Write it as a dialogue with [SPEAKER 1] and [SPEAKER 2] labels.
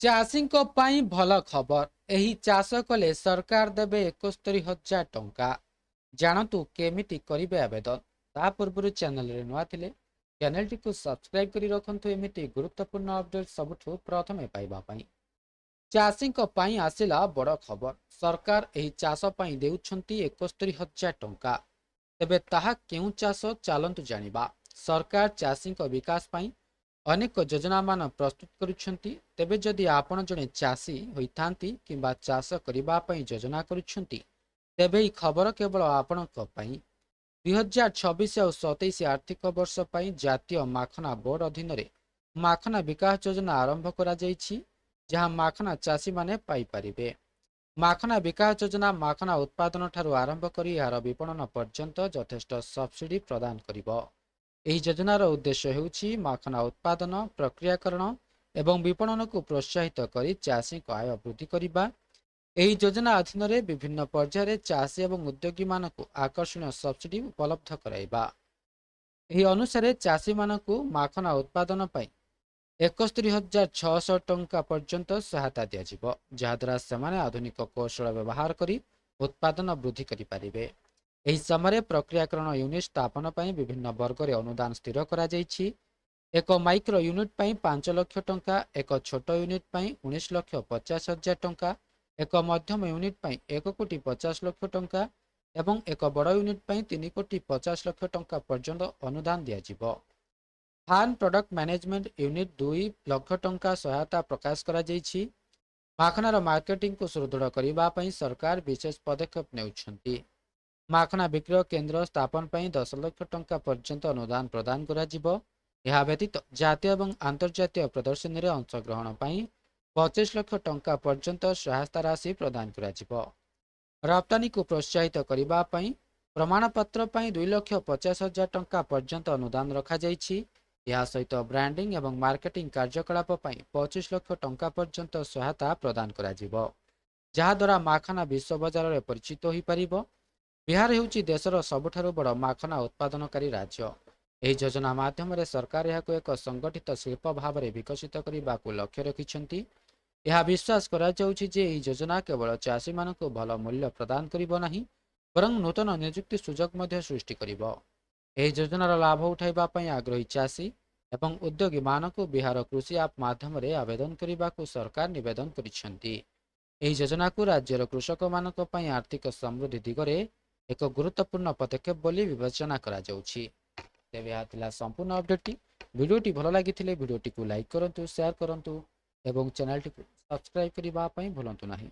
[SPEAKER 1] ଚାଷୀଙ୍କ ପାଇଁ ଭଲ ଖବର। ଏହି ଚାଷ କଲେ ସରକାର ଦେବେ 71,000 ଟଙ୍କା। ଜାଣନ୍ତୁ କେମିତି କରିବେ ଆବେଦନ। ତା ପୂର୍ବରୁ ଚ୍ୟାନେଲରେ ନୂଆ ଥିଲେ ଚ୍ୟାନେଲଟିକୁ ସବସ୍କ୍ରାଇବ କରି ରଖନ୍ତୁ ଏମିତି ଗୁରୁତ୍ୱପୂର୍ଣ୍ଣ ଅପଡେଟ୍ ସବୁଠୁ ପ୍ରଥମେ ପାଇବା ପାଇଁ। ଚାଷୀଙ୍କ ପାଇଁ ଆସିଲା ବଡ଼ ଖବର। ସରକାର ଏହି ଚାଷ ପାଇଁ ଦେଉଛନ୍ତି 71,000 ଟଙ୍କା। ତେବେ ତାହା କେଉଁ ଚାଷ ଚାଲନ୍ତୁ ଜାଣିବା। ସରକାର ଚାଷୀଙ୍କ ବିକାଶ ପାଇଁ ଅନେକ ଯୋଜନାମାନ ପ୍ରସ୍ତୁତ କରୁଛନ୍ତି। ତେବେ ଯଦି ଆପଣ ଜଣେ ଚାଷୀ ହୋଇଥାନ୍ତି କିମ୍ବା ଚାଷ କରିବା ପାଇଁ ଯୋଜନା କରୁଛନ୍ତି, ତେବେ ଏହି ଖବର କେବଳ ଆପଣଙ୍କ ପାଇଁ। 2026 ଆଉ 27 ଆର୍ଥିକ ବର୍ଷ ପାଇଁ ଜାତୀୟ ମାଖନା ବୋର୍ଡ ଅଧୀନରେ ମାଖନା ବିକାଶ ଯୋଜନା ଆରମ୍ଭ କରାଯାଇଛି, ଯାହା ମାଖନା ଚାଷୀମାନେ ପାଇପାରିବେ। ମାଖନା ବିକାଶ ଯୋଜନା ମାଖନା ଉତ୍ପାଦନ ଠାରୁ ଆରମ୍ଭ କରି ଏହାର ବିପଣନ ପର୍ଯ୍ୟନ୍ତ ଯଥେଷ୍ଟ ସବସିଡି ପ୍ରଦାନ କରିବ। ଏହି ଯୋଜନାର ଉଦ୍ଦେଶ୍ୟ ହେଉଛି ମାଖନା ଉତ୍ପାଦନ, ପ୍ରକ୍ରିୟାକରଣ ଏବଂ ବିପଣନକୁ ପ୍ରୋତ୍ସାହିତ କରି ଚାଷୀଙ୍କ ଆୟ ବୃଦ୍ଧି କରିବା। ଏହି ଯୋଜନା ଅଧୀନରେ ବିଭିନ୍ନ ପର୍ଯ୍ୟାୟରେ ଚାଷୀ ଏବଂ ଉଦ୍ୟୋଗୀମାନଙ୍କୁ ଆକର୍ଷଣୀୟ ସବସିଡି ଉପଲବ୍ଧ କରାଇବା। ଏହି ଅନୁସାରେ ଚାଷୀମାନଙ୍କୁ ମାଖନା ଉତ୍ପାଦନ ପାଇଁ 71,600 ଟଙ୍କା ପର୍ଯ୍ୟନ୍ତ ସହାୟତା ଦିଆଯିବ, ଯାହାଦ୍ୱାରା ସେମାନେ ଆଧୁନିକ କୌଶଳ ବ୍ୟବହାର କରି ଉତ୍ପାଦନ ବୃଦ୍ଧି କରିପାରିବେ। ଏହି ସମୟରେ ପ୍ରକ୍ରିୟାକରଣ ୟୁନିଟ୍ ସ୍ଥାପନ ପାଇଁ ବିଭିନ୍ନ ବର୍ଗରେ ଅନୁଦାନ ସ୍ଥିର କରାଯାଇଛି। ଏକ ମାଇକ୍ରୋ ୟୁନିଟ୍ ପାଇଁ 5 ଲକ୍ଷ ଟଙ୍କା, ଏକ ଛୋଟ ୟୁନିଟ୍ ପାଇଁ 19,50,000 ଟଙ୍କା, ଏକ ମଧ୍ୟମ ୟୁନିଟ୍ ପାଇଁ 1,50,00,000 ଟଙ୍କା ଏବଂ ଏକ ବଡ଼ ୟୁନିଟ୍ ପାଇଁ 3,50,00,000 ଟଙ୍କା ପର୍ଯ୍ୟନ୍ତ ଅନୁଦାନ ଦିଆଯିବ। ଫାର୍ମ ପ୍ରଡକ୍ଟ ମ୍ୟାନେଜମେଣ୍ଟ ୟୁନିଟ୍ 2 ଲକ୍ଷ ଟଙ୍କା ସହାୟତା ପ୍ରକାଶ କରାଯାଇଛି। ମାଖନାର ମାର୍କେଟିଂକୁ ସୁଦୃଢ଼ କରିବା ପାଇଁ ସରକାର ବିଶେଷ ପଦକ୍ଷେପ ନେଉଛନ୍ତି। ମାଖନା ବିକ୍ରୟ କେନ୍ଦ୍ର ସ୍ଥାପନ ପାଇଁ 10 ଲକ୍ଷ ଟଙ୍କା ପର୍ଯ୍ୟନ୍ତ ଅନୁଦାନ ପ୍ରଦାନ କରାଯିବ। ଏହା ବ୍ୟତୀତ ଜାତୀୟ ଏବଂ ଆନ୍ତର୍ଜାତୀୟ ପ୍ରଦର୍ଶନୀରେ ଅଂଶଗ୍ରହଣ ପାଇଁ 25 ଲକ୍ଷ ଟଙ୍କା ପର୍ଯ୍ୟନ୍ତ ସହାୟତା ରାଶି ପ୍ରଦାନ କରାଯିବ। ରପ୍ତାନୀକୁ ପ୍ରୋତ୍ସାହିତ କରିବା ପାଇଁ ପ୍ରମାଣପତ୍ର ପାଇଁ 2,50,000 ଟଙ୍କା ପର୍ଯ୍ୟନ୍ତ ଅନୁଦାନ ରଖାଯାଇଛି। ଏହା ସହିତ ବ୍ରାଣ୍ଡିଂ ଏବଂ ମାର୍କେଟିଂ କାର୍ଯ୍ୟକଳାପ ପାଇଁ 25 ଲକ୍ଷ ଟଙ୍କା ପର୍ଯ୍ୟନ୍ତ ସହାୟତା ପ୍ରଦାନ କରାଯିବ, ଯାହାଦ୍ୱାରା ମାଖନା ବିଶ୍ୱ ବଜାରରେ ପରିଚିତ ହୋଇପାରିବ। ବିହାର ହେଉଛି ଦେଶର ସବୁଠାରୁ ବଡ଼ ମାଖନା ଉତ୍ପାଦନକାରୀ ରାଜ୍ୟ। ଏହି ଯୋଜନା ମାଧ୍ୟମରେ ସରକାର ଏହାକୁ ଏକ ସଂଗଠିତ ଶିଳ୍ପ ଭାବରେ ବିକଶିତ କରିବାକୁ ଲକ୍ଷ୍ୟ ରଖିଛନ୍ତି। ଏହା ବିଶ୍ୱାସ କରାଯାଉଛି ଯେ ଏହି ଯୋଜନା କେବଳ ଚାଷୀମାନଙ୍କୁ ଭଲ ମୂଲ୍ୟ ପ୍ରଦାନ କରିବ ନାହିଁ, ବରଂ ନୂତନ ନିଯୁକ୍ତି ସୁଯୋଗ ମଧ୍ୟ ସୃଷ୍ଟି କରିବ। ଏହି ଯୋଜନାର ଲାଭ ଉଠାଇବା ପାଇଁ ଆଗ୍ରହୀ ଚାଷୀ ଏବଂ ଉଦ୍ୟୋଗୀମାନଙ୍କୁ ବିହାର କୃଷି ଆପ୍ ମାଧ୍ୟମରେ ଆବେଦନ କରିବାକୁ ସରକାର ନିବେଦନ କରିଛନ୍ତି। ଏହି ଯୋଜନାକୁ ରାଜ୍ୟର କୃଷକମାନଙ୍କ ପାଇଁ ଆର୍ଥିକ ସମୃଦ୍ଧି ଦିଗରେ ଏକ ଗୁରୁତ୍ୱପୂର୍ଣ୍ଣ ପଦକ୍ଷେପ ବୋଲି ବିବେଚନା କରାଯାଉଛି। ତେବେ ଏହା ଥିଲା ସମ୍ପୂର୍ଣ୍ଣ ଅପଡେଟଟି। ଭିଡ଼ିଓଟି ଭଲ ଲାଗିଥିଲେ ଭିଡ଼ିଓଟିକୁ ଲାଇକ୍ କରନ୍ତୁ, ସେୟାର କରନ୍ତୁ ଏବଂ ଚ୍ୟାନେଲଟିକୁ ସବସ୍କ୍ରାଇବ କରିବା ପାଇଁ ଭୁଲନ୍ତୁ ନାହିଁ।